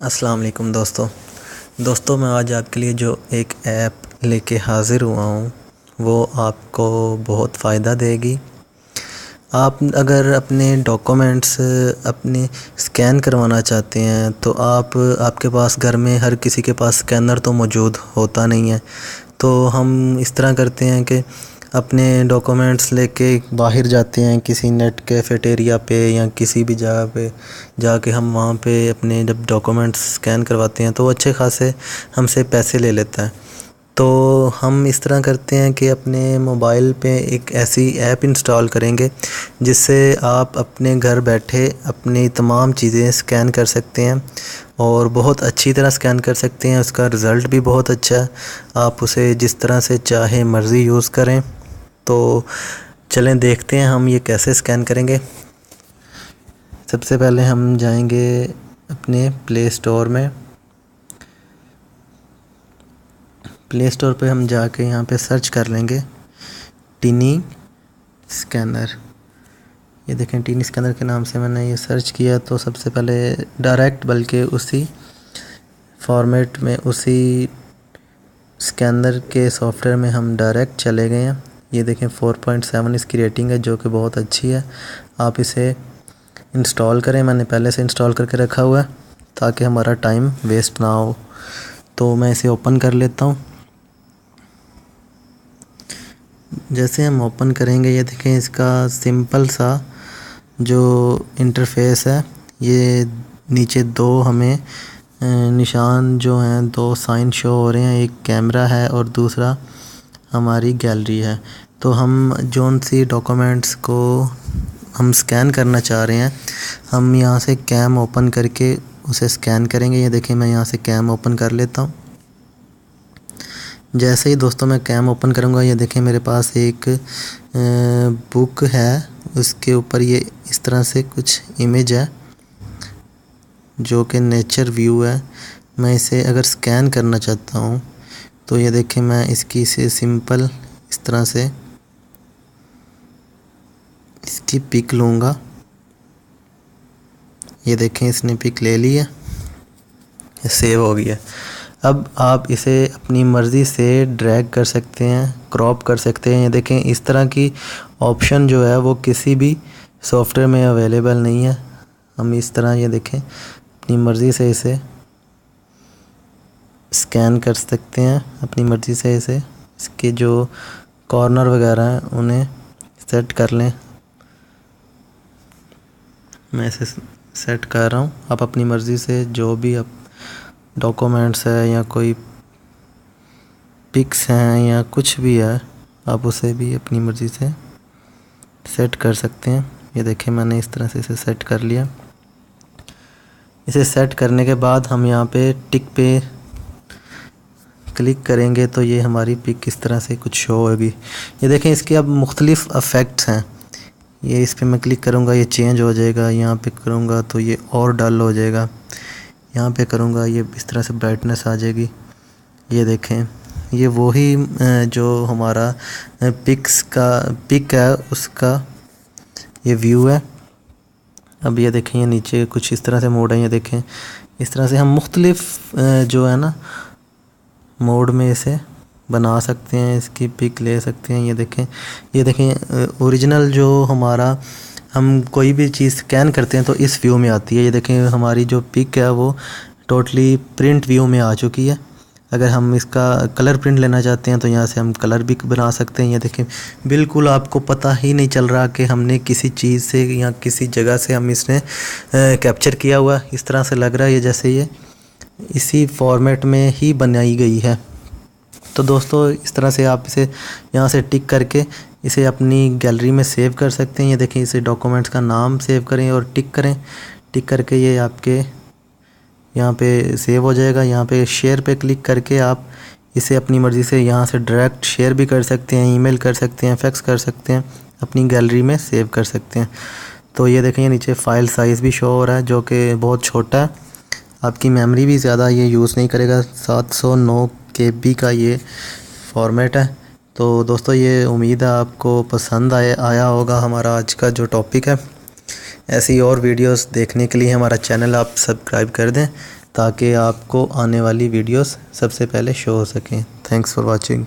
अस्सलाम वालेकुम दोस्तों मैं आज आपके लिए जो एक ऐप लेके हाज़िर हुआ हूँ वो आपको बहुत फ़ायदा देगी। आप अगर अपने डॉक्यूमेंट्स अपने स्कैन करवाना चाहते हैं तो आपके पास घर में हर किसी के पास स्कैनर तो मौजूद होता नहीं है। तो हम इस तरह करते हैं कि अपने डॉक्यूमेंट्स लेके बाहर जाते हैं किसी नेट कैफ़ेटेरिया पे या किसी भी जगह पे जाके हम वहाँ पे अपने जब डॉक्यूमेंट्स स्कैन करवाते हैं तो वो अच्छे खासे हमसे पैसे ले लेता है। तो हम इस तरह करते हैं कि अपने मोबाइल पे एक ऐसी ऐप इंस्टॉल करेंगे जिससे आप अपने घर बैठे अपनी तमाम चीज़ें स्कैन कर सकते हैं और बहुत अच्छी तरह स्कैन कर सकते हैं। उसका रिज़ल्ट भी बहुत अच्छा है। आप उसे जिस तरह से चाहे मर्ज़ी यूज़ करें। तो चलें देखते हैं हम ये कैसे स्कैन करेंगे। सबसे पहले हम जाएंगे अपने प्ले स्टोर में। प्ले स्टोर पे हम जाके यहाँ पे सर्च कर लेंगे टिनी स्कैनर। ये देखें टिनी स्कैनर के नाम से मैंने ये सर्च किया तो सबसे पहले डायरेक्ट बल्कि उसी फॉर्मेट में उसी स्कैनर के सॉफ्टवेयर में हम डायरेक्ट चले गए हैं। ये देखें 4.7 इसकी रेटिंग है जो कि बहुत अच्छी है। आप इसे इंस्टॉल करें, मैंने पहले से इंस्टॉल करके रखा हुआ है ताकि हमारा टाइम वेस्ट ना हो। तो मैं इसे ओपन कर लेता हूँ। जैसे हम ओपन करेंगे ये देखें इसका सिंपल सा जो इंटरफेस है। ये नीचे दो हमें निशान जो हैं, दो साइन शो हो रहे हैं। एक कैमरा है और दूसरा हमारी गैलरी है। तो हम जोन सी डॉक्यूमेंट्स को हम स्कैन करना चाह रहे हैं हम यहाँ से कैम ओपन करके उसे स्कैन करेंगे। ये देखें मैं यहाँ से कैम ओपन कर लेता हूँ। जैसे ही दोस्तों मैं कैम ओपन करूँगा ये देखें मेरे पास एक बुक है, उसके ऊपर ये इस तरह से कुछ इमेज है जो कि नेचर व्यू है। मैं इसे अगर स्कैन करना चाहता हूँ तो ये देखें मैं इसकी से सिंपल इस तरह से इसकी पिक लूँगा। ये देखें इसने पिक ले ली है, सेव हो गई है। अब आप इसे अपनी मर्ज़ी से ड्रैग कर सकते हैं, क्रॉप कर सकते हैं। ये देखें इस तरह की ऑप्शन जो है वो किसी भी सॉफ्टवेयर में अवेलेबल नहीं है। हम इस तरह ये देखें अपनी मर्ज़ी से इसे स्कैन कर सकते हैं, अपनी मर्ज़ी से इसे इसके जो कॉर्नर वगैरह हैं उन्हें सेट कर लें। मैं इसे सेट कर रहा हूँ। आप अपनी मर्ज़ी से जो भी आप डॉक्यूमेंट्स है या कोई पिक्स हैं या कुछ भी है आप उसे भी अपनी मर्ज़ी से सेट कर सकते हैं। ये देखें मैंने इस तरह से इसे सेट कर लिया। इसे सेट करने के बाद हम यहाँ पे टिक पे क्लिक करेंगे तो ये हमारी पिक इस तरह से कुछ शो होगी। ये देखें इसके अब मुख्तलिफ़ इफ़ेक्ट्स हैं। ये इस पर मैं क्लिक करूँगा ये चेंज हो जाएगा, यहाँ पे करूँगा तो ये और डल हो जाएगा, यहाँ पे करूँगा ये इस तरह से ब्राइटनेस आ जाएगी। ये देखें ये वही जो हमारा पिक है उसका ये व्यू है। अब ये देखें ये नीचे कुछ इस तरह से मोड है। ये देखें इस तरह से हम मुख्तलिफ़ जो है ना मोड में इसे बना सकते हैं, इसकी पिक ले सकते हैं। ये देखें ओरिजिनल जो हमारा हम कोई भी चीज़ स्कैन करते हैं तो इस व्यू में आती है। ये देखें हमारी जो पिक है वो टोटली प्रिंट व्यू में आ चुकी है। अगर हम इसका कलर प्रिंट लेना चाहते हैं तो यहाँ से हम कलर भी बना सकते हैं। ये देखें बिल्कुल आपको पता ही नहीं चल रहा कि हमने किसी चीज़ से या किसी जगह से हम इसने कैप्चर किया हुआ। इस तरह से लग रहा है ये जैसे ये इसी फॉर्मेट में ही बनाई गई है। तो दोस्तों इस तरह से आप इसे यहाँ से टिक करके इसे अपनी गैलरी में सेव कर सकते हैं। ये देखें इसे डॉक्यूमेंट्स का नाम सेव करें और टिक करें। टिक करके ये आपके यहाँ पे सेव हो जाएगा। यहाँ पे शेयर पे क्लिक करके आप इसे अपनी मर्ज़ी से यहाँ से डायरेक्ट शेयर भी कर सकते हैं, ईमेल कर सकते हैं, फैक्स कर सकते हैं, अपनी गैलरी में सेव कर सकते हैं। तो ये देखें नीचे फ़ाइल साइज़ भी शो हो रहा है जो कि बहुत छोटा है। आपकी मेमोरी भी ज़्यादा ये यूज़ नहीं करेगा। 709 KB का ये फॉर्मेट है। तो दोस्तों ये उम्मीद है आपको पसंद आया होगा हमारा आज का जो टॉपिक है। ऐसी और वीडियोस देखने के लिए हमारा चैनल आप सब्सक्राइब कर दें। ताकि आपको आने वाली वीडियोस सबसे पहले शो हो सकें। Thanks for watching.